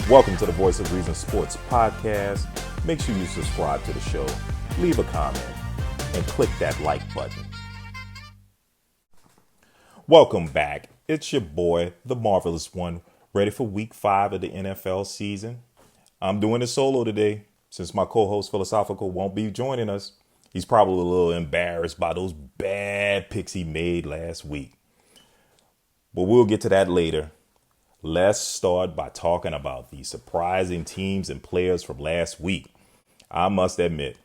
Welcome to the Voice of Reason Sports Podcast. Make sure you subscribe to the show, leave a comment, and click that like button. Welcome back. It's your boy, the Marvelous One, ready for week 5 of the NFL season. I'm doing it solo today since my co-host Philasophikal won't be joining us. He's probably a little embarrassed by those bad picks he made last week. But we'll get to that later. Let's start by talking about the surprising teams and players from last week. I must admit,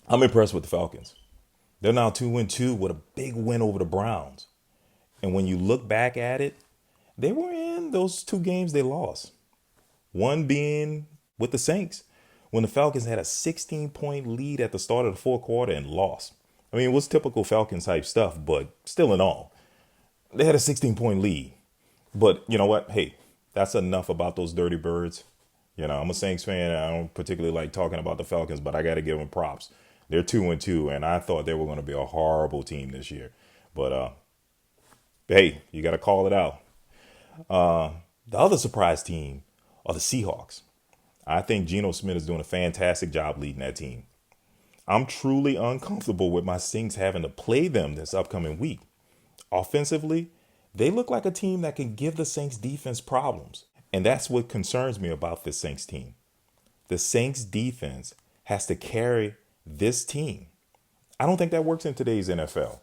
I'm impressed with the Falcons. They're now 2-2 with a big win over the Browns. And when you look back at it, they were in those 2 games they lost. One being with the Saints, when the Falcons had a 16-point lead at the start of the fourth quarter and lost. I mean, it was typical Falcons type stuff, but still in all, they had a 16-point lead. But you know what? Hey, that's enough about those dirty birds. You know, I'm a Saints fan. I don't particularly like talking about the Falcons, but I got to give them props. They're 2-2, and I thought they were going to be a horrible team this year. But hey, you got to call it out. The other surprise team are the Seahawks. I think Geno Smith is doing a fantastic job leading that team. I'm truly uncomfortable with my Saints having to play them this upcoming week. Offensively, they look like a team that can give the Saints defense problems. And that's what concerns me about this Saints team. The Saints defense has to carry this team. I don't think that works in today's NFL.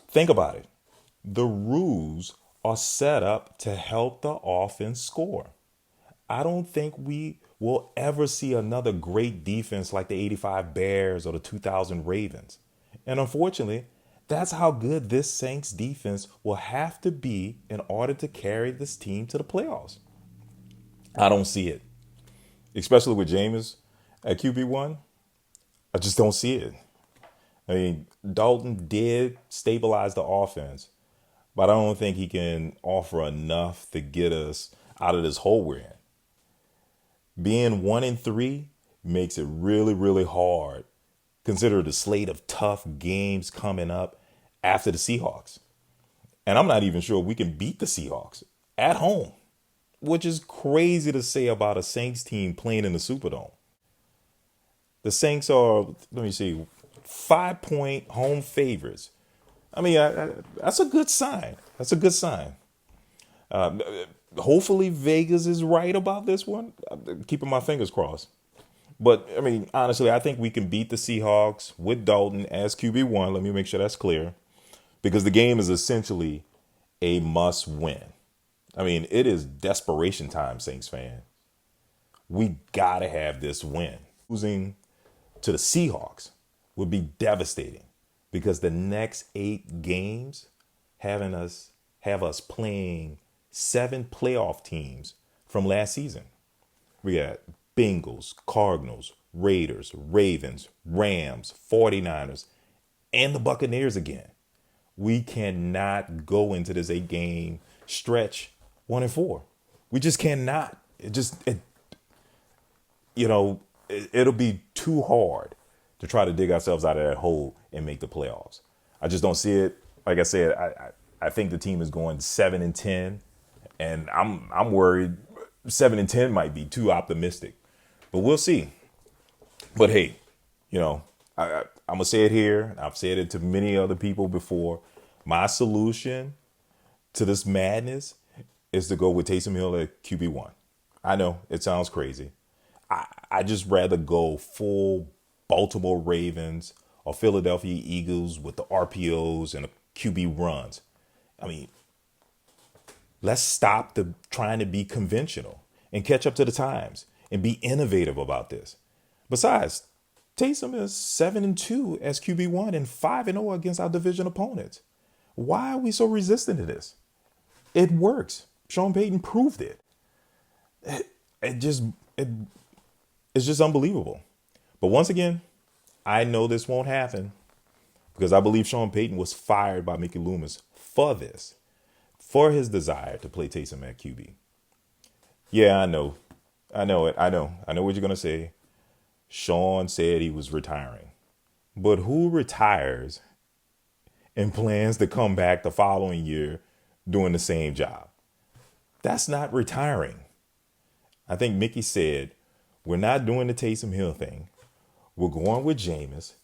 Think about it. The rules are set up to help the offense score. I don't think we will ever see another great defense like the 85 Bears or the 2000 Ravens. And unfortunately, that's how good this Saints defense will have to be in order to carry this team to the playoffs. I don't see it, especially with Jameis at QB1. I just don't see it. I mean, Dalton did stabilize the offense, but I don't think he can offer enough to get us out of this hole we're in. Being 1-3 makes it really, really hard. Consider the slate of tough games coming up after the Seahawks. And I'm not even sure we can beat the Seahawks at home, which is crazy to say about a Saints team playing in the Superdome. The Saints are, 5-point home favorites. I mean, that's a good sign. That's a good sign. Hopefully Vegas is right about this one. I'm keeping my fingers crossed. But, I mean, honestly, I think we can beat the Seahawks with Dalton as QB1. Let me make sure that's clear. Because the game is essentially a must win. I mean, it is desperation time, Saints fan. We got to have this win. Losing to the Seahawks would be devastating because the next 8 games have us playing 7 playoff teams from last season. We got Bengals, Cardinals, Raiders, Ravens, Rams, 49ers, and the Buccaneers again. We cannot go into this 8-game stretch 1-4. We just cannot. It'll be too hard to try to dig ourselves out of that hole and make the playoffs. I just don't see it. Like I said, I think the team is going 7-10, and I'm worried 7-10 might be too optimistic. But we'll see. But hey, I'm going to say it here. I've said it to many other people before. My solution to this madness is to go with Taysom Hill at QB1. I know it sounds crazy. I just rather go full Baltimore Ravens or Philadelphia Eagles with the RPOs and the QB runs. I mean, let's stop trying to be conventional and catch up to the times and be innovative about this. Besides, Taysom is 7-2 as QB1 and 5-0 against our division opponents. Why are we so resistant to this? It works. Sean Payton proved it. It's just unbelievable. But once again, I know this won't happen because I believe Sean Payton was fired by Mickey Loomis for this, for his desire to play Taysom at QB. Yeah, I know it. I know what you're going to say. Sean said he was retiring. But who retires and plans to come back the following year doing the same job? That's not retiring. I think Mickey said, we're not doing the Taysom Hill thing. We're going with Jameis.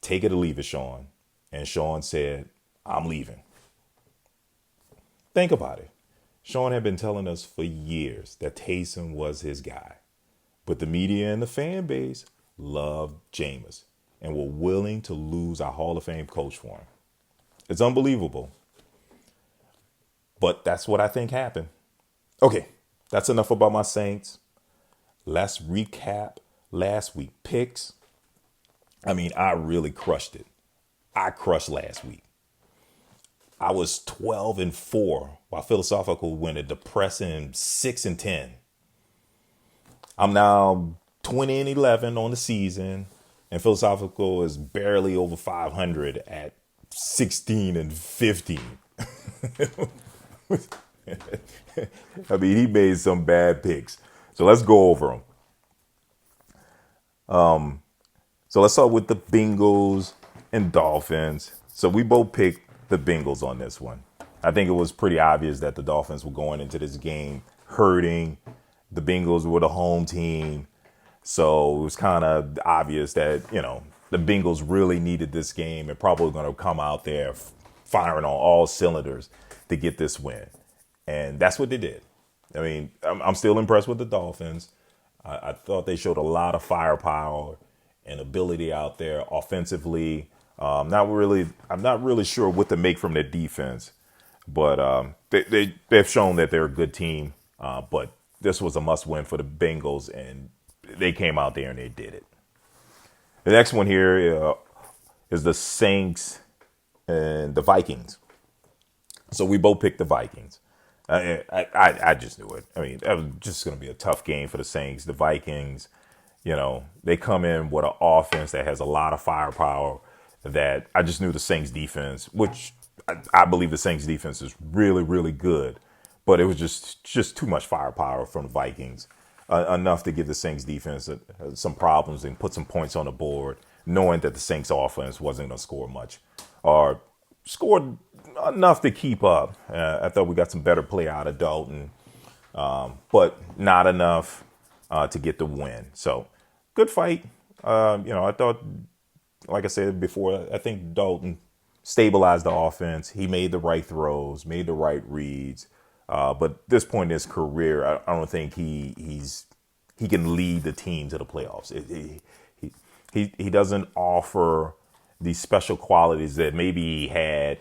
Take it or leave it, Sean. And Sean said, I'm leaving. Think about it. Sean had been telling us for years that Taysom was his guy. But the media and the fan base loved Jameis and were willing to lose our Hall of Fame coach for him. It's unbelievable. But that's what I think happened. Okay, that's enough about my Saints. Let's recap last week's picks. I mean, I really crushed it. I crushed last week. I was 12-4, while Philosophical went a depressing 6-10. I'm now 20-11 on the season, and Philosophical is barely over 500 at 16-15. I mean, he made some bad picks. So let's go over them. So let's start with the Bengals and Dolphins. So we both picked the Bengals on this one. I think it was pretty obvious that the Dolphins were going into this game hurting. The Bengals were the home team. So it was kind of obvious that, the Bengals really needed this game and probably going to come out there firing on all cylinders to get this win. And that's what they did. I mean, I'm still impressed with the Dolphins. I thought they showed a lot of firepower and ability out there offensively. I'm not really sure what to make from their defense, but they've shown that they're a good team. But this was a must-win for the Bengals, and they came out there and they did it. The next one here is the Saints and the Vikings. So we both picked the Vikings. I just knew it. I mean, that was just going to be a tough game for the Saints. The Vikings, they come in with an offense that has a lot of firepower. That I just knew the Saints defense, which I believe the Saints defense is really, really good, but it was just too much firepower from the Vikings, enough to give the Saints defense some problems and put some points on the board, knowing that the Saints offense wasn't going to score much or scored enough to keep up. I thought we got some better play out of Dalton, but not enough to get the win. So good fight. I thought, like I said before, I think Dalton stabilized the offense. He made the right throws, made the right reads. But at this point in his career, I don't think he can lead the team to the playoffs. He doesn't offer these special qualities that maybe he had,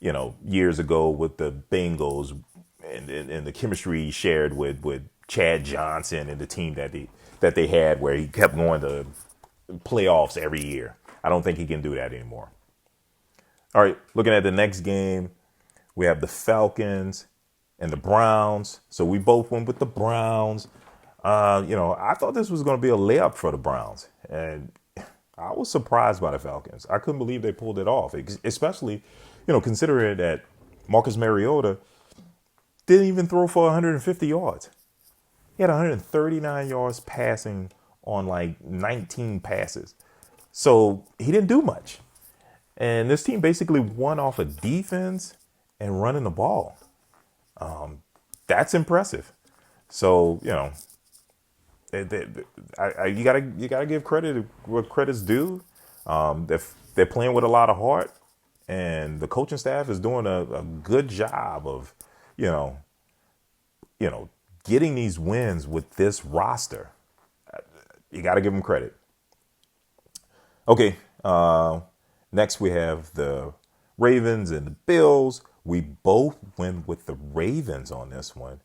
years ago with the Bengals and the chemistry he shared with Chad Johnson and the team that they had, where he kept going to playoffs every year. I don't think he can do that anymore. All right, looking at the next game, we have the Falcons and the Browns. So we both went with the Browns. I thought this was going to be a layup for the Browns, and I was surprised by the Falcons. I couldn't believe they pulled it off, especially, considering that Marcus Mariota didn't even throw for 150 yards. He had 139 yards passing on like 19 passes. So he didn't do much. And this team basically won off of defense and running the ball. That's impressive. So, you gotta give credit where credit's due. They're playing with a lot of heart, and the coaching staff is doing a good job of, getting these wins with this roster. You got to give them credit. Okay, next we have the Ravens and the Bills. We both went with the Ravens on this one,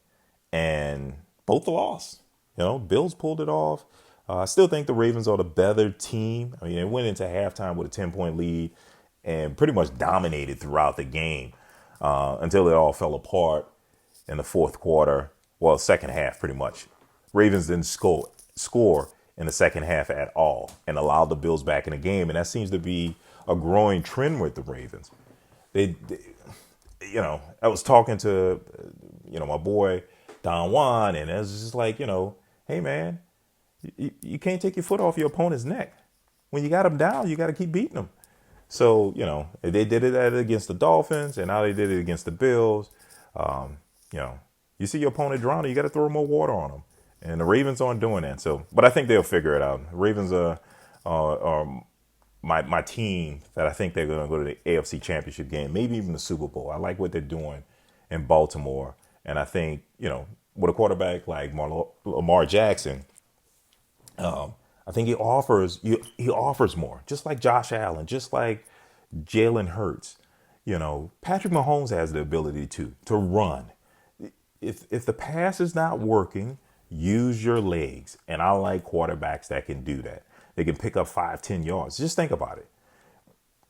and both lost. Bills pulled it off. I still think the Ravens are the better team. I mean, they went into halftime with a 10-point lead and pretty much dominated throughout the game until it all fell apart in the fourth quarter. Well, second half, pretty much. Ravens didn't score in the second half at all and allowed the Bills back in the game. And that seems to be a growing trend with the Ravens. I was talking to, my boy Don Juan, and it was just like, hey, man, you can't take your foot off your opponent's neck. When you got them down, you got to keep beating them. So, they did it against the Dolphins, and now they did it against the Bills. You You see your opponent drowning, you got to throw more water on them. And the Ravens aren't doing that. So, but I think they'll figure it out. The Ravens are my team that I think they're going to go to the AFC Championship game, maybe even the Super Bowl. I like what they're doing in Baltimore. And I think, with a quarterback like Lamar Jackson, I think he offers more, just like Josh Allen, just like Jalen Hurts. Patrick Mahomes has the ability to run. If the pass is not working, use your legs. And I like quarterbacks that can do that. They can pick up 5-10 yards. Just think about it.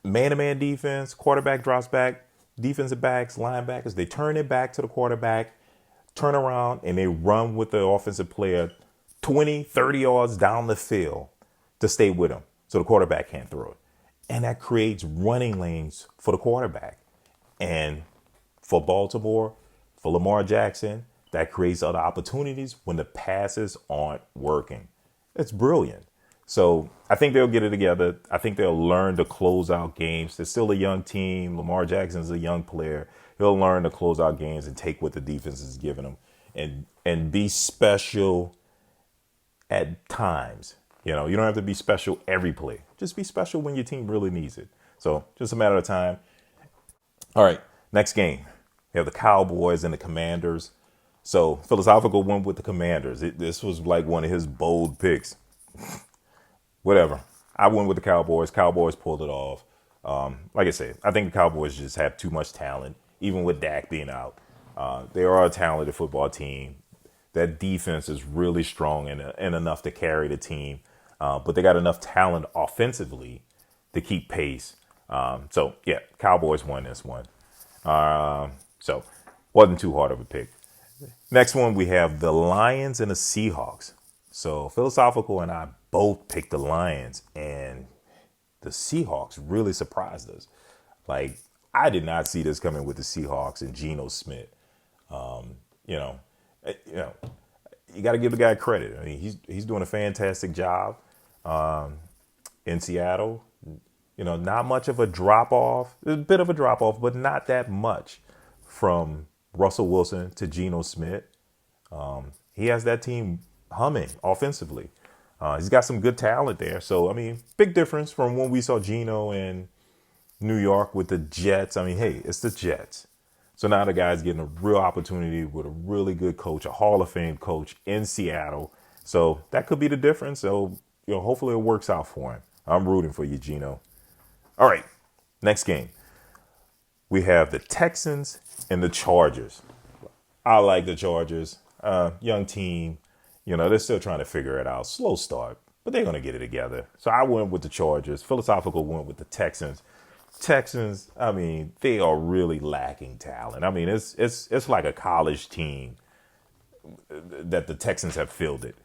Man-to-man defense, quarterback drops back, defensive backs, linebackers, they turn it back to the quarterback, turn around, and they run with the offensive player 20, 30 yards down the field to stay with him so the quarterback can't throw it. And that creates running lanes for the quarterback. And for Baltimore, for Lamar Jackson, that creates other opportunities when the passes aren't working. It's brilliant. So I think they'll get it together. I think they'll learn to close out games. They're still a young team. Lamar Jackson's a young player. He'll learn to close out games and take what the defense is giving him and be special at times. You don't have to be special every play. Just be special when your team really needs it. So just a matter of time. All right, next game. We have the Cowboys and the Commanders. So Philosophical went with the Commanders. This was like one of his bold picks. Whatever. I went with the Cowboys. Cowboys pulled it off. Like I said, I think the Cowboys just have too much talent, even with Dak being out. They are a talented football team. That defense is really strong and enough to carry the team. But they got enough talent offensively to keep pace. So, yeah, Cowboys won this one. So, wasn't too hard of a pick. Next one, we have the Lions and the Seahawks. So, Philosophical and I both picked the Lions, and the Seahawks really surprised us. Like, I did not see this coming with the Seahawks and Geno Smith. You got to give the guy credit. I mean, he's doing a fantastic job in Seattle. Not much of a drop off, a bit of a drop off, but not that much from Russell Wilson to Geno Smith. He has that team humming offensively. He's got some good talent there. So, I mean, big difference from when we saw Geno in New York with the Jets. I mean, hey, it's the Jets. So now the guy's getting a real opportunity with a really good coach, a Hall of Fame coach in Seattle. So that could be the difference. So, hopefully it works out for him. I'm rooting for you, Geno. All right, next game. We have the Texans and the Chargers. I like the Chargers. Young team. They're still trying to figure it out. Slow start, but they're going to get it together. So I went with the Chargers. Philosophical went with the Texans. Texans, I mean, they are really lacking talent. I mean, it's like a college team that the Texans have fielded.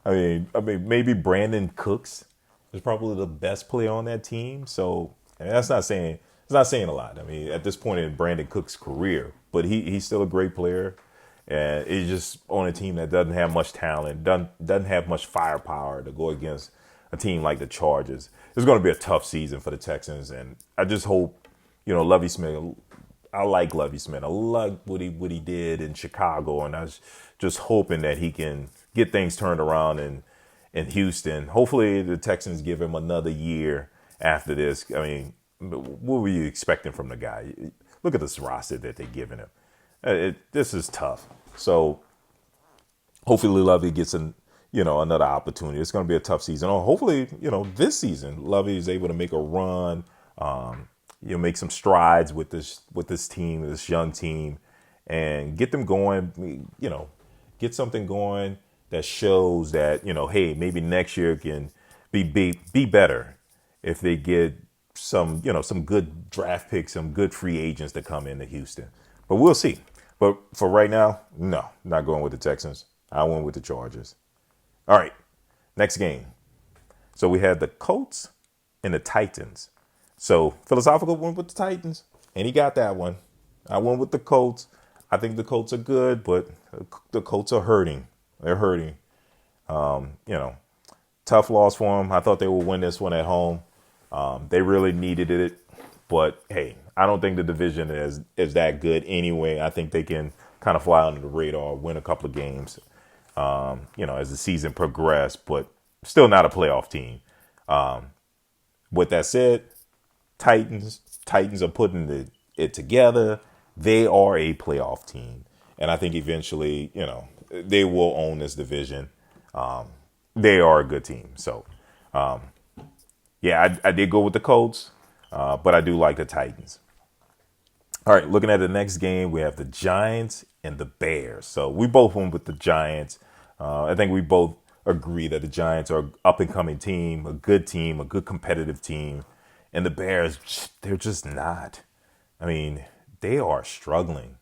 I mean, maybe Brandon Cooks is probably the best player on that team. So it's not saying a lot. I mean, at this point in Brandon Cooks' career, but he's still a great player. And he's just on a team that doesn't have much talent, doesn't have much firepower to go against a team like the Chargers. It's going to be a tough season for the Texans, and I just hope, Lovie Smith. I like Lovie Smith. I like what he did in Chicago, and I was just hoping that he can get things turned around in Houston. Hopefully, the Texans give him another year after this. I mean, what were you expecting from the guy? Look at this roster that they're giving him. This is tough. So hopefully Lovey gets another opportunity. It's going to be a tough season. Or hopefully, this season Lovey is able to make a run. Make some strides with this team, this young team, and get them going. Get something going that shows that hey, maybe next year can be better if they get some good draft picks, some good free agents that come into Houston. But we'll see. But for right now, no, not going with the Texans. I went with the Chargers. All right, next game. So we had the Colts and the Titans. So Philosophical went with the Titans, and he got that one. I went with the Colts. I think the Colts are good, but the Colts are hurting. They're hurting. Tough loss for them. I thought they would win this one at home. They really needed it, but hey, I don't think the division is that good anyway. I think they can kind of fly under the radar, win a couple of games, as the season progressed, but still not a playoff team. With that said, Titans are putting it together. They are a playoff team, and I think eventually, they will own this division. They are a good team. So, I did go with the Colts, but I do like the Titans. All right, looking at the next game, we have the Giants and the Bears. So we both went with the Giants. I think we both agree that the Giants are an up-and-coming team, a good competitive team. And the Bears, they're just not. I mean, they are struggling.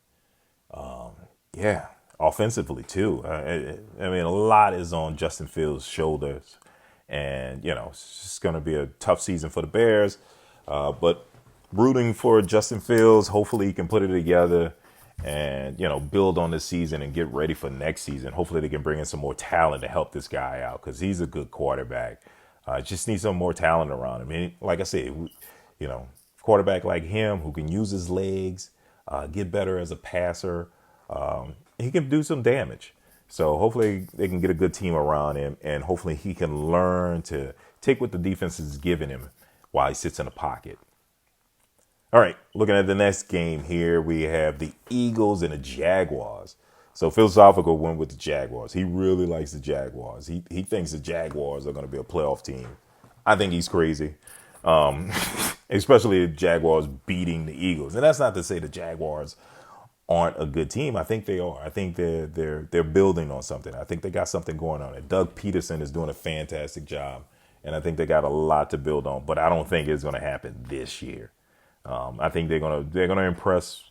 Offensively too. I mean, a lot is on Justin Fields' shoulders. And, it's just going to be a tough season for the Bears. But rooting for Justin Fields. Hopefully he can put it together and, build on this season and get ready for next season. Hopefully they can bring in some more talent to help this guy out because he's a good quarterback. Just need some more talent around him. I mean, like I said, quarterback like him who can use his legs, get better as a passer. He can do some damage. So hopefully they can get a good team around him, and hopefully he can learn to take what the defense is giving him while he sits in the pocket. All right, looking at the next game here, we have the Eagles and the Jaguars. So Philasophikal went with the Jaguars. He really likes the Jaguars. He thinks the Jaguars are going to be a playoff team. I think he's crazy, especially the Jaguars beating the Eagles. And that's not to say the Jaguars aren't a good team. I think they are. I think they're building on something. I think they got something going on. And Doug Peterson is doing a fantastic job, and I think they got a lot to build on. But I don't think it's going to happen this year. I think they're gonna impress,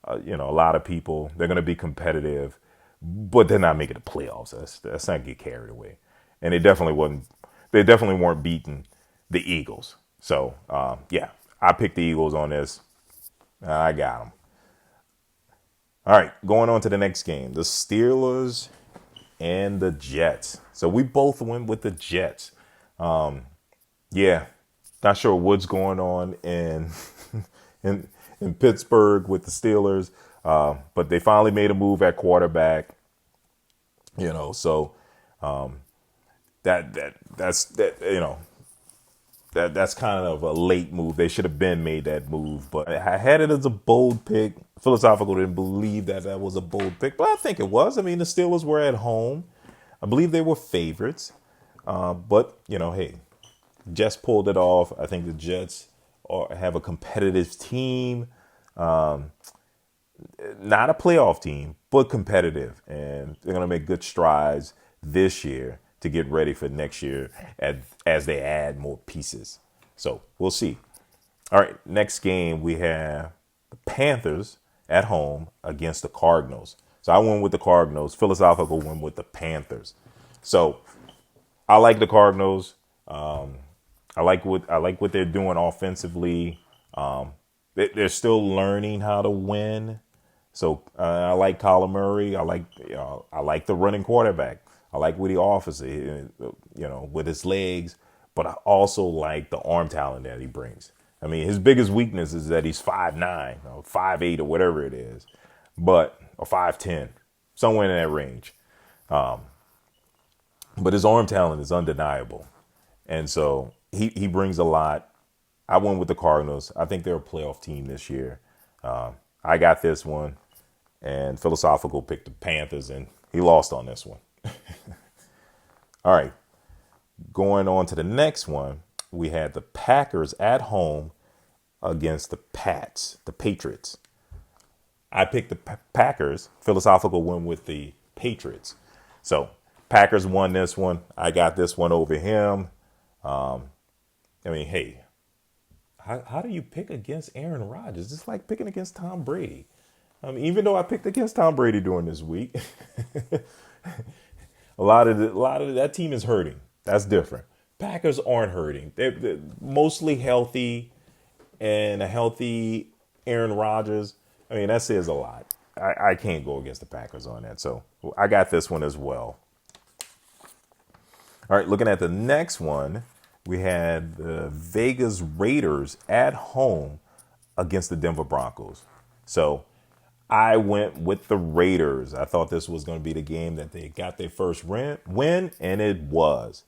a lot of people. They're gonna be competitive, but they're not making the playoffs. That's not get carried away. And they definitely weren't beating the Eagles. So I picked the Eagles on this. I got them. All right, going on to the next game, the Steelers and the Jets. So we both went with the Jets. Not sure what's going on in in Pittsburgh with the Steelers, but they finally made a move at quarterback. That's kind of a late move. They should have been made that move, but I had it as a bold pick. Philasophikal didn't believe that was a bold pick, but I think it was. I mean, the Steelers were at home. I believe they were favorites, but hey. Jets pulled it off. I think the Jets have a competitive team. Not a playoff team, but competitive. And they're going to make good strides this year to get ready for next year as they add more pieces. So we'll see. All right, next game we have the Panthers at home against the Cardinals. So I went with the Cardinals. Philasophikal went with the Panthers. So I like the Cardinals. I like what they're doing offensively. They're still learning how to win. So I like Kyler Murray. I like the running quarterback. I like what he offers, with his legs. But I also like the arm talent that he brings. I mean, his biggest weakness is that he's 5'9", or 5'8", or whatever it is, or 5'10", somewhere in that range. But his arm talent is undeniable, and so. He brings a lot. I went with the Cardinals. I think they're a playoff team this year. I got this one, and Philasophikal picked the Panthers, and he lost on this one. All right. Going on to the next one, we had the Packers at home against the Patriots. I picked the Packers. Philasophikal went with the Patriots. So Packers won this one. I got this one over him. Hey, how do you pick against Aaron Rodgers? It's like picking against Tom Brady. Even though I picked against Tom Brady during this week, a lot of that team is hurting. That's different. Packers aren't hurting. They're mostly healthy, and a healthy Aaron Rodgers. That says a lot. I can't go against the Packers on that. So I got this one as well. All right, looking at the next one, we had the Vegas Raiders at home against the Denver Broncos. So I went with the Raiders. I thought this was going to be the game that they got their first win, and it was.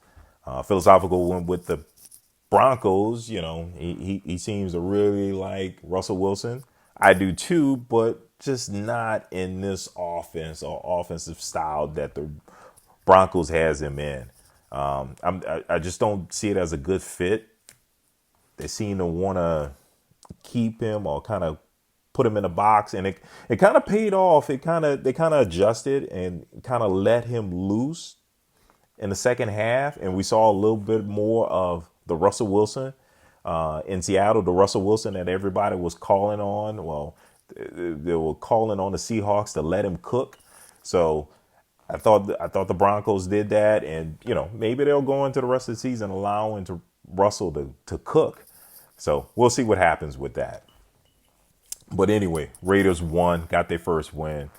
Philosophical went with the Broncos. He seems to really like Russell Wilson. I do too, but just not in this offense or offensive style that the Broncos has him in. I just don't see it as a good fit. They seem to want to keep him or kind of put him in a box, and it kind of paid off. They kind of adjusted and kind of let him loose in the second half, and we saw a little bit more of the Russell Wilson in Seattle, the Russell Wilson that everybody was calling on. Well, they were calling on the Seahawks to let him cook. So I thought the Broncos did that, and maybe they'll go into the rest of the season allowing to Russell to cook. So we'll see what happens with that. But anyway, Raiders won, got their first win.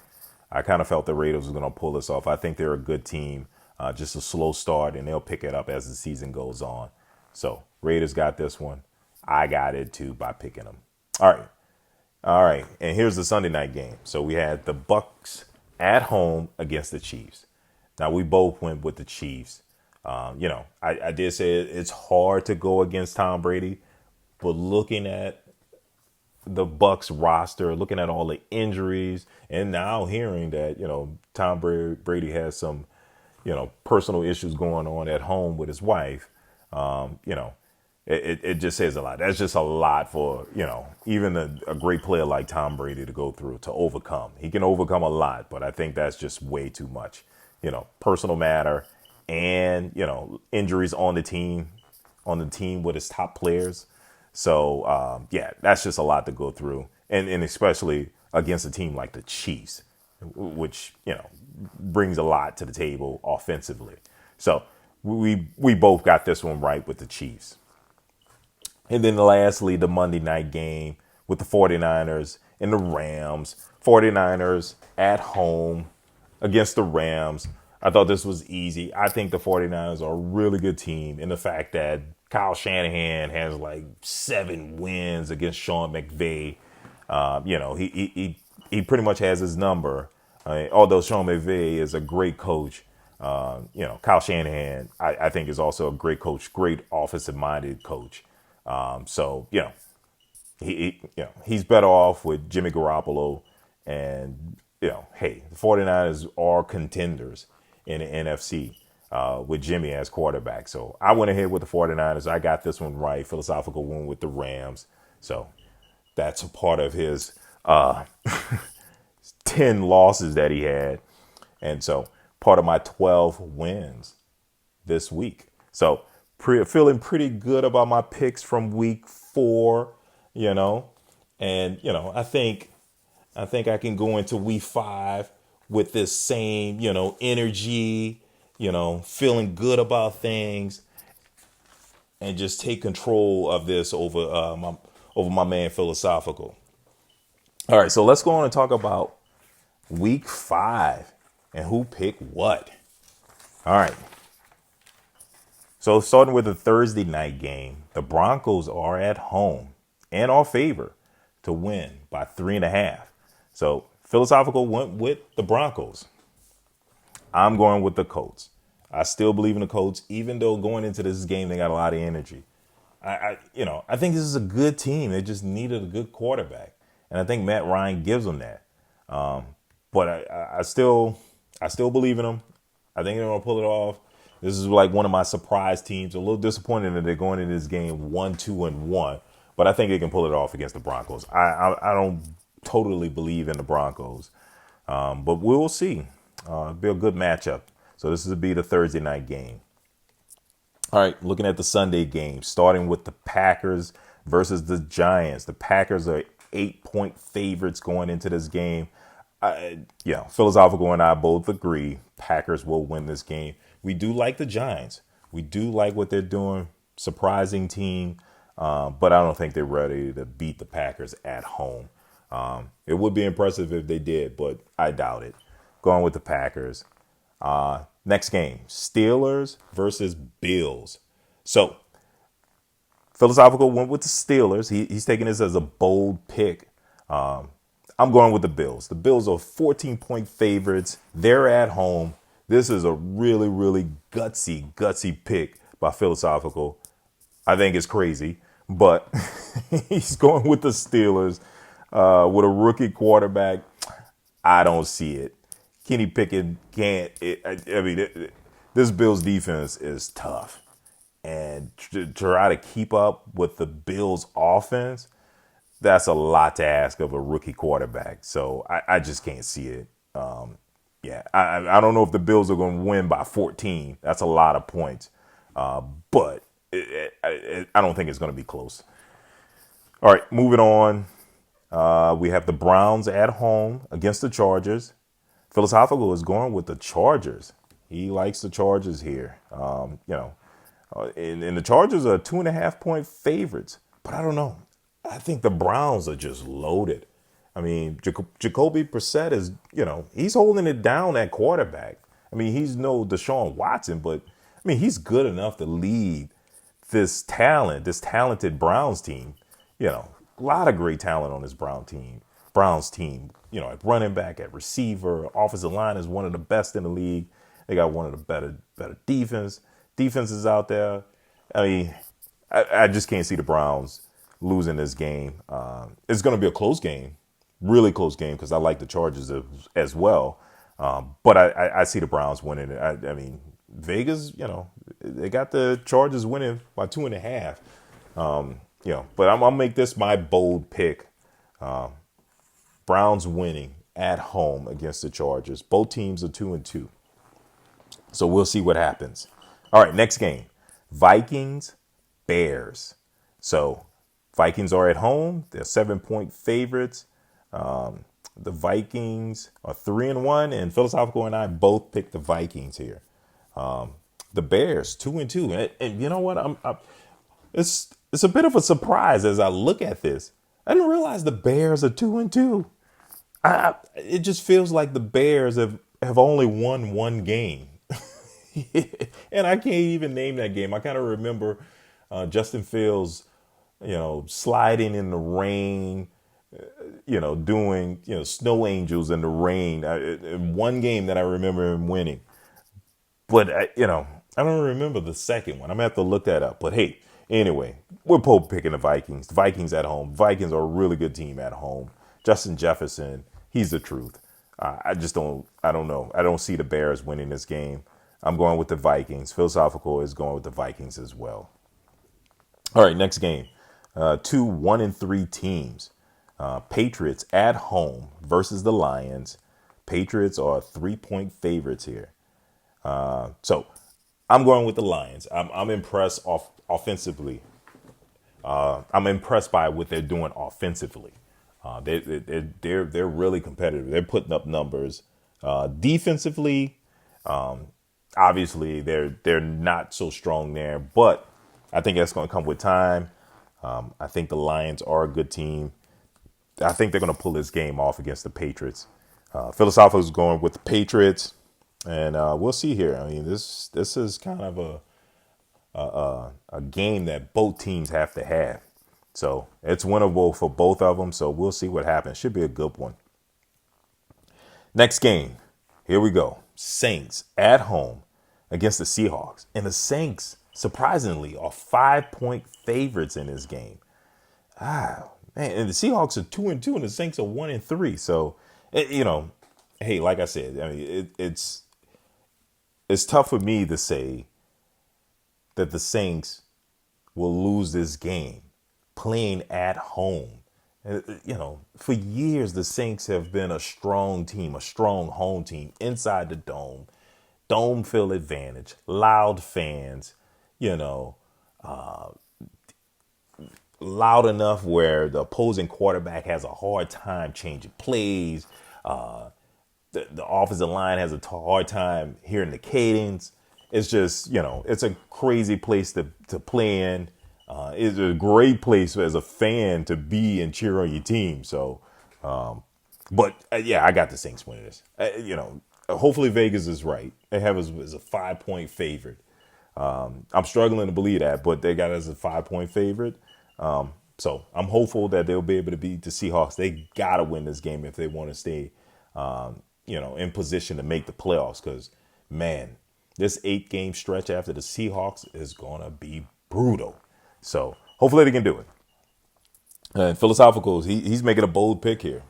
I kind of felt the Raiders were going to pull this off. I think they're a good team, just a slow start, and they'll pick it up as the season goes on. So Raiders got this one. I got it too by picking them. All right. And here's the Sunday night game. So we had the Bucks at home against the Chiefs. Now we both went with the Chiefs. I did say it's hard to go against Tom Brady, but looking at the Bucks roster, looking at all the injuries, and now hearing that Tom Brady has some personal issues going on at home with his wife, it just says a lot. That's just a lot for even a great player like Tom Brady to go through, to overcome. He can overcome a lot, but I think that's just way too much. Personal matter, and injuries on the team with his top players. So, that's just a lot to go through. And especially against a team like the Chiefs, which, brings a lot to the table offensively. So we both got this one right with the Chiefs. And then lastly, the Monday night game with the 49ers and the Rams. 49ers at home against the Rams. I thought this was easy. I think the 49ers are a really good team, in the fact that Kyle Shanahan has like 7 wins against Sean McVay. He pretty much has his number. Although Sean McVay is a great coach, Kyle Shanahan, I think, is also a great coach, great offensive-minded coach. He's better off with Jimmy Garoppolo. And, hey, the 49ers are contenders in the NFC. With Jimmy as quarterback. So I went ahead with the 49ers. I got this one right. Philosophical won with the Rams. So that's a part of his 10 losses that he had. And so part of my 12 wins this week. So feeling pretty good about my picks from week 4, And, I think I can go into week 5 with this same, energy, feeling good about things, and just take control of this over my man Philosophical. All right, so let's go on and talk about week 5 and who picked what. All right. So starting with the Thursday night game, the Broncos are at home and are favored to win by 3.5. So Philosophical went with the Broncos. I'm going with the Colts. I still believe in the Colts, even though going into this game they got a lot of energy. I think this is a good team. They just needed a good quarterback, and I think Matt Ryan gives them that. But I still believe in them. I think they're gonna pull it off. This is like one of my surprise teams. A little disappointed that they're going into this game 1-2-1, but I think they can pull it off against the Broncos. I don't totally believe in the Broncos, but we'll see. Be a good matchup. So this will be the Thursday night game. All right, looking at the Sunday game, starting with the Packers versus the Giants. The Packers are 8-point favorites going into this game. Philosophical and I both agree Packers will win this game. We do like the Giants. We do like what they're doing. Surprising team, but I don't think they're ready to beat the Packers at home. It would be impressive if they did, but I doubt it. Going with the Packers. Next game, Steelers versus Bills. So Philosophical went with the Steelers. He's taking this as a bold pick. I'm going with the Bills. The Bills are 14-point favorites. They're at home. This is a really, really gutsy pick by Philosophical. I think it's crazy, but he's going with the Steelers with a rookie quarterback. I don't see it. Kenny Pickett can't. This Bills defense is tough, and to try to keep up with the Bills offense, that's a lot to ask of a rookie quarterback. So I just can't see it. I don't know if the Bills are going to win by 14. That's a lot of points, but I don't think it's going to be close. All right, moving on. We have the Browns at home against the Chargers. Philosophical is going with the Chargers. He likes the Chargers here. And the Chargers are 2.5-point favorites. But I don't know. I think the Browns are just loaded. I mean, Jacoby Brissett is, he's holding it down at quarterback. I mean, he's no Deshaun Watson, but I mean, he's good enough to lead this talented Browns team. A lot of great talent on this Browns team. At running back, at receiver, offensive line is one of the best in the league. They got one of the better defenses out there. I mean, I just can't see the Browns losing this game. It's going to be a close game, really close game, because I like the Chargers as well. But I see the Browns winning it. I mean, Vegas, they got the Chargers winning by 2.5. But I'm gonna make this my bold pick. Browns winning at home against the Chargers. Both teams are 2-2. So we'll see what happens. All right, next game. Vikings, Bears. So Vikings are at home. They're 7-point favorites. The Vikings are 3-1, and Philosophical and I both picked the Vikings here. The Bears 2-2, and you know what? It's a bit of a surprise as I look at this. I didn't realize the Bears are 2-2. It just feels like the Bears have only won one game. And I can't even name that game. I kind of remember Justin Fields, sliding in the rain, doing, snow angels in the rain. One game that I remember him winning. But, I don't remember the second one. I'm going to have to look that up. But, hey, anyway, we're both picking the Vikings. The Vikings at home. Vikings are a really good team at home. Justin Jefferson, he's the truth. I don't know. I don't see the Bears winning this game. I'm going with the Vikings. Philosophical is going with the Vikings as well. All right, next game. 2 1-3 teams. Patriots at home versus the Lions. Patriots are 3-point favorites here. So I'm going with the Lions. I'm impressed offensively. I'm impressed by what they're doing offensively. They're really competitive. They're putting up numbers. Defensively, obviously they're not so strong there, but I think that's going to come with time. I think the Lions are a good team. I think they're going to pull this game off against the Patriots. Philosophical is going with the Patriots, and we'll see here. I mean, this is kind of a game that both teams have to have. So it's winnable for both of them. So we'll see what happens. Should be a good one. Next game. Here we go. Saints at home against the Seahawks. And the Saints, surprisingly, are 5-point favorites in this game. Man, and the Seahawks are 2-2 and the Saints are 1-3. So, hey, like I said, I mean, it's tough for me to say that the Saints will lose this game playing at home. For years, the Saints have been a strong team, a strong home team inside the dome field advantage, loud fans, loud enough where the opposing quarterback has a hard time changing plays. The offensive line has a hard time hearing the cadence. It's just, it's a crazy place to play in. It's a great place as a fan to be and cheer on your team. So, I got the Saints winning this. Hopefully Vegas is right. They have us as a 5-point favorite. I'm struggling to believe that, but they got us as a 5-point favorite. So I'm hopeful that they'll be able to beat the Seahawks. They got to win this game if they want to stay, in position to make the playoffs. Because, man, this 8-game stretch after the Seahawks is going to be brutal. So hopefully they can do it. And Philosophical, he's making a bold pick here.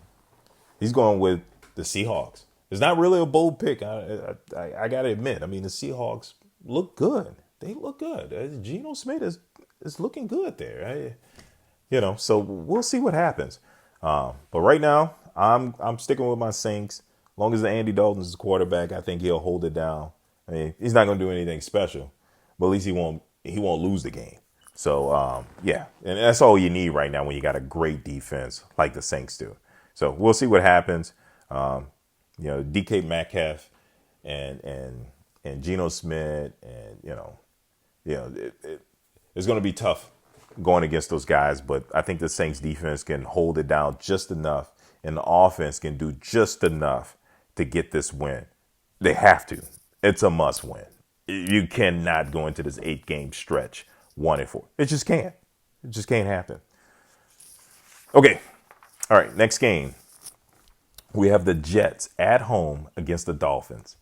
He's going with the Seahawks. It's not really a bold pick. I got to admit. I mean, the Seahawks look good. They look good. Geno Smith is looking good there. So we'll see what happens. But right now, I'm sticking with my Saints. As long as Andy Dalton's the quarterback, I think he'll hold it down. I mean, he's not going to do anything special, but at least he won't lose the game. So yeah, and that's all you need right now when you got a great defense like the Saints do. So we'll see what happens. DK Metcalf and Geno Smith, and it's going to be tough going against those guys, but I think the Saints defense can hold it down just enough, and the offense can do just enough to get this win. They have to. It's a must win. You cannot go into this 8-game stretch 1-4. It just can't. It just can't happen. Okay. All right. Next game. We have the Jets at home against the Dolphins.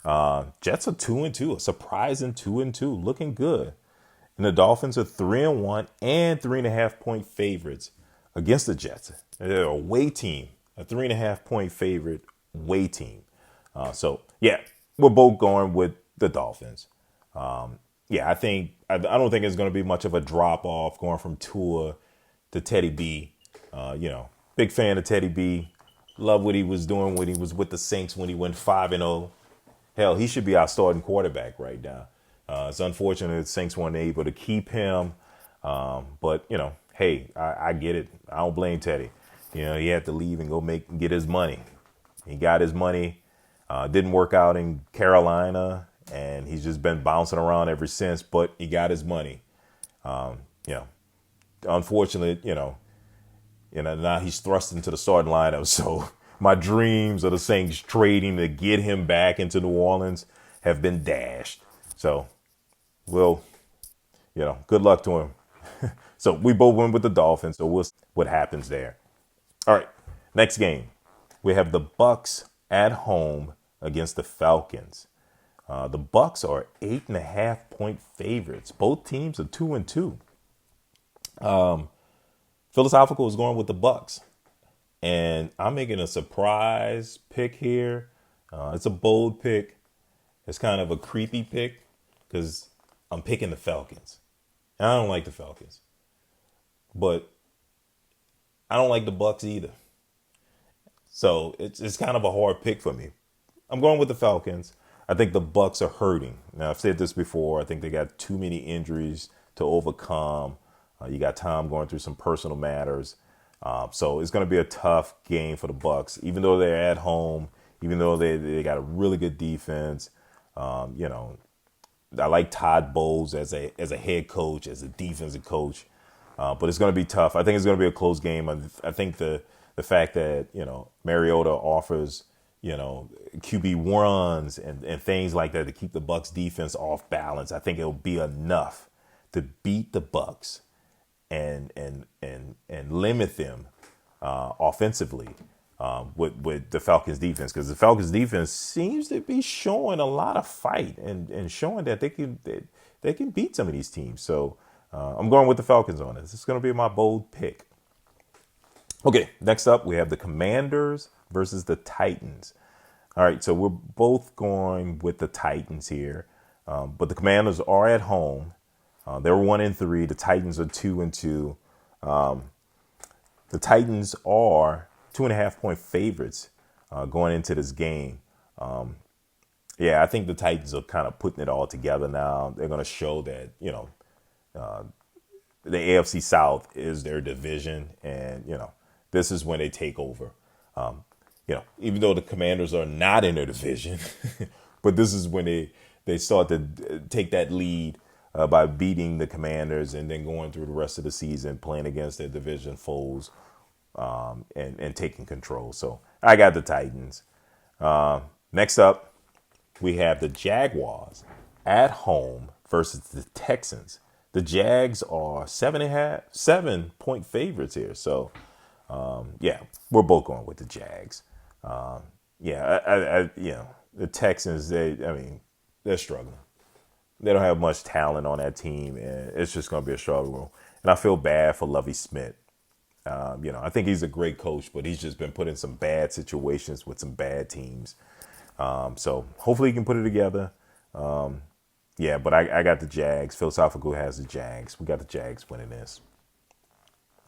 Jets are 2-2, a surprising 2-2, looking good. And the Dolphins are 3-1 and 3.5-point favorites against the Jets. They're a away team, a 3.5-point favorite away team. So yeah, we're both going with the Dolphins. I don't think it's going to be much of a drop off going from Tua to Teddy B. Big fan of Teddy B. Love what he was doing when he was with the Saints when he went 5-0. Hell, he should be our starting quarterback right now. It's unfortunate the Saints weren't able to keep him. But, hey, I get it. I don't blame Teddy. He had to leave and go get his money. He got his money. Didn't work out in Carolina, and he's just been bouncing around ever since. But he got his money. Unfortunately, now he's thrust into the starting lineup. So my dreams of the Saints trading to get him back into New Orleans have been dashed. So, good luck to him. So we both went with the Dolphins. So we'll see what happens there. All right, next game. We have the Bucks at home against the Falcons. The Bucks are 8.5-point favorites. Both teams are 2-2. Philosophical is going with the Bucks, and I'm making a surprise pick here. It's a bold pick. It's kind of a creepy pick because I'm picking the Falcons. And I don't like the Falcons, but I don't like the Bucks either. So it's kind of a hard pick for me. I'm going with the Falcons. I think the Bucks are hurting. Now, I've said this before. I think they got too many injuries to overcome. You got Tom going through some personal matters. So it's going to be a tough game for the Bucks, even though they're at home, even though they got a really good defense. I like Todd Bowles as a head coach, as a defensive coach. But it's going to be tough. I think it's going to be a close game. I think the fact that, Mariota offers, QB runs and things like that to keep the Bucks defense off balance, I think it'll be enough to beat the Bucks and limit them offensively with the Falcons defense, because the Falcons defense seems to be showing a lot of fight and showing that they can beat some of these teams. So I'm going with the Falcons on this. It's going to be my bold pick. Okay, next up we have the Commanders versus the Titans. All right, so we're both going with the Titans here, but the Commanders are at home. They're 1-3. The Titans are 2-2. The Titans are 2.5-point favorites going into this game. I think the Titans are kind of putting it all together now. They're going to show that, the AFC South is their division, and, this is when they take over. Even though the Commanders are not in their division, but this is when they start to take that lead by beating the Commanders and then going through the rest of the season playing against their division foes and taking control. So I got the Titans. Next up, we have the Jaguars at home versus the Texans. The The Jags are 7.5, 7 point favorites here. So yeah, we're both going with the Jags. Yeah, the Texans, I mean, they're struggling. They don't have much talent on that team, and it's just going to be a struggle. And I feel bad for Lovie Smith. I think he's a great coach, but he's just been put in some bad situations with some bad teams. So hopefully he can put it together. Yeah, but I got the Jags. Philosophical has the Jags. We got the Jags winning this.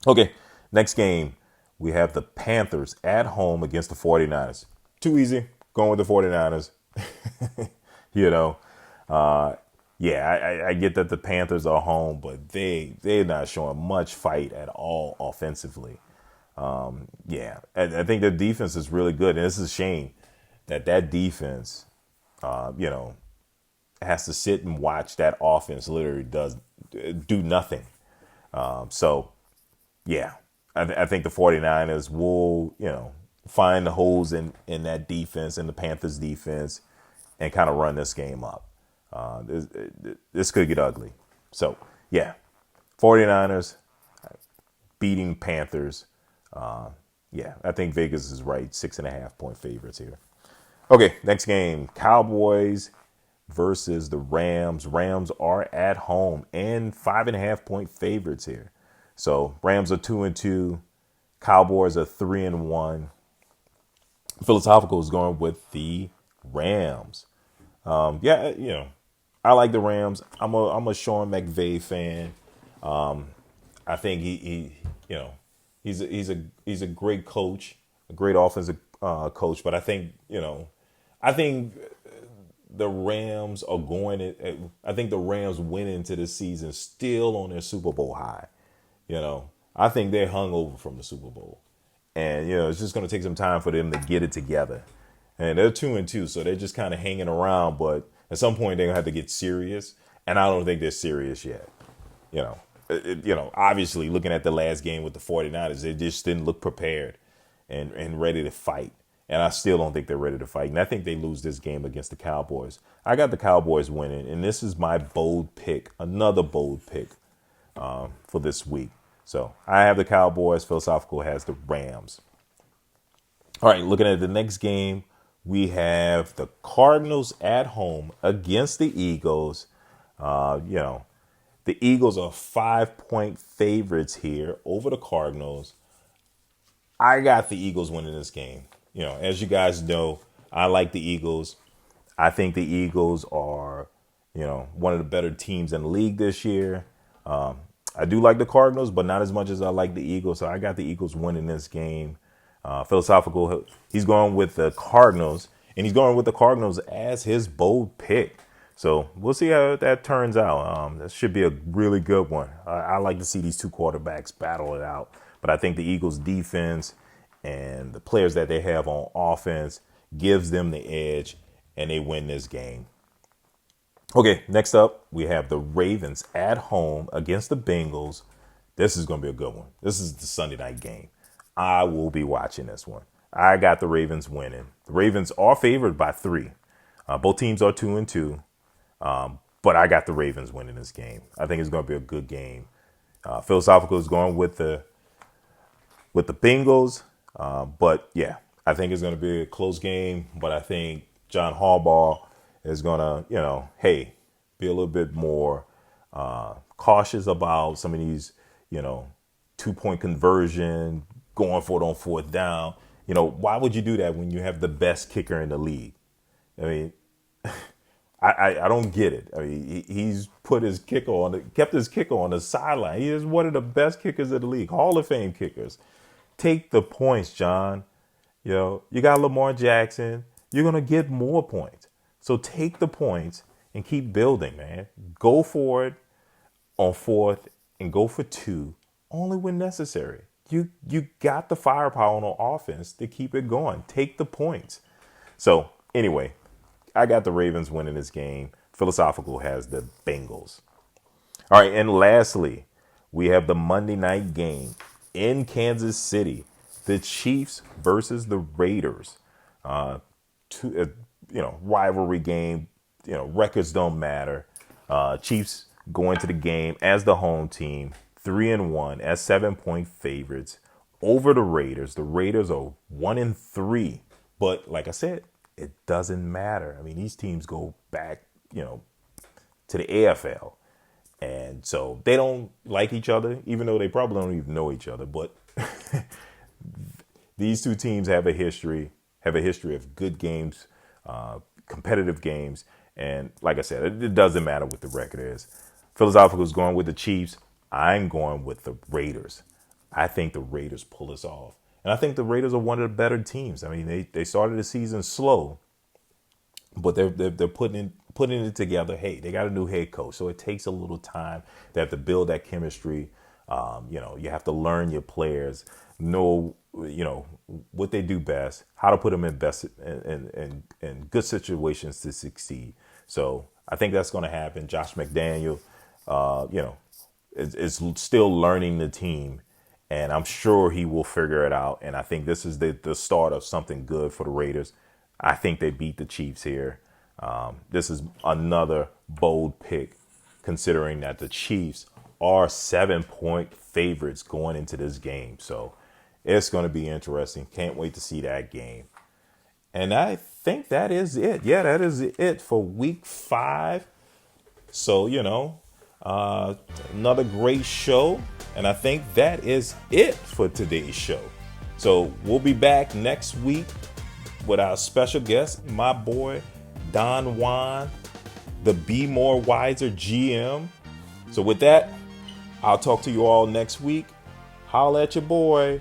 Okay, next game. We have the Panthers at home against the 49ers. Too easy. Going with the 49ers. you know, yeah, I get that the Panthers are home, but they're not showing much fight at all offensively. Yeah, I think their defense is really good, and this is a shame that defense, has to sit and watch that offense literally do nothing. So, yeah, I think the 49ers will, find the holes in that defense and the Panthers defense and kind of run this game up. This could get ugly. So, yeah, 49ers beating Panthers. Yeah, I think Vegas is right. 6.5 point favorites here. Okay, next game, Cowboys versus the Rams. Rams are at home and 5.5 point favorites here. So Rams are 2-2. Cowboys are 3-1. Philosophical is going with the Rams. Yeah, I like the Rams. I'm a Sean McVay fan. I think he's a great coach, a great offensive coach. But I think the Rams are I think the Rams went into this season still on their Super Bowl high. I think they're hungover from the Super Bowl, and it's just going to take some time for them to get it together. And they're 2-2, so they're just kind of hanging around. But at some point, they're gonna have to get serious, and I don't think they're serious yet. Obviously, looking at the last game with the 49ers, they just didn't look prepared and ready to fight. And I still don't think they're ready to fight. And I think they lose this game against the Cowboys. I got the Cowboys winning, and this is my bold pick, another bold pick for this week. So I have the Cowboys. Philosophical has the Rams. All right, looking at the next game, we have the Cardinals at home against the Eagles. The Eagles are 5 point favorites here over the Cardinals. I got the Eagles winning this game. As you guys know, I like the Eagles. I think the Eagles are, one of the better teams in the league this year. I do like the Cardinals, but not as much as I like the Eagles. So I got the Eagles winning this game. Philosophical, he's going with the Cardinals, and he's going with the Cardinals as his bold pick. So we'll see how that turns out. That should be a really good one. I like to see these two quarterbacks battle it out. But I think the Eagles' defense and the players that they have on offense gives them the edge, and they win this game. Okay, next up, we have the Ravens at home against the Bengals. This is going to be a good one. This is the Sunday night game. I will be watching this one. I got the Ravens winning. The Ravens are favored by 3. Both teams are 2-2. But I got the Ravens winning this game. I think it's going to be a good game. Philosophical is going with the Bengals. But yeah, I think it's going to be a close game. But I think John Harbaugh is going to, be a little bit more cautious about some of these, 2-point conversion, going for it on 4th down. Why would you do that when you have the best kicker in the league? I mean, I don't get it. I mean, he's kept his kicker on the sideline. He is one of the best kickers in the league, Hall of Fame kickers. Take the points, John. You got Lamar Jackson. You're going to get more points. So take the points and keep building, man. Go for it on 4th and go for 2 only when necessary. You got the firepower on offense to keep it going. Take the points. So anyway, I got the Ravens winning this game. Philosophical has the Bengals. All right, and lastly, we have the Monday night game in Kansas City. The Chiefs versus the Raiders. Rivalry game. Records don't matter. Chiefs going to the game as the home team, 3-1 as 7-point favorites over the Raiders. The Raiders are 1-3, but like I said, it doesn't matter. I mean, these teams go back, to the AFL, and so they don't like each other, even though they probably don't even know each other. But these two teams have a history of good games, competitive games, and like I said, it doesn't matter what the record is. Philosophical is going with the Chiefs. I'm going with the Raiders. I think the Raiders pull this off, and I think the Raiders are one of the better teams. I mean, they started the season slow, but they're putting it together. Hey, they got a new head coach, so it takes a little time. They have to build that chemistry. You have to learn your players, know what they do best, how to put them in good situations to succeed. So I think that's going to happen. Josh McDaniel, is still learning the team, and I'm sure he will figure it out. And I think this is the start of something good for the Raiders. I think they beat the Chiefs here. This is another bold pick, considering that the Chiefs are 7-point favorites going into this game. So it's going to be interesting. Can't wait to see that game. And I think that is it. Yeah, that is it for week 5. So, another great show. And I think that is it for today's show. So we'll be back next week with our special guest, my boy, Don Juan, the Be More Wiser GM. So with that, I'll talk to you all next week. Holla at your boy.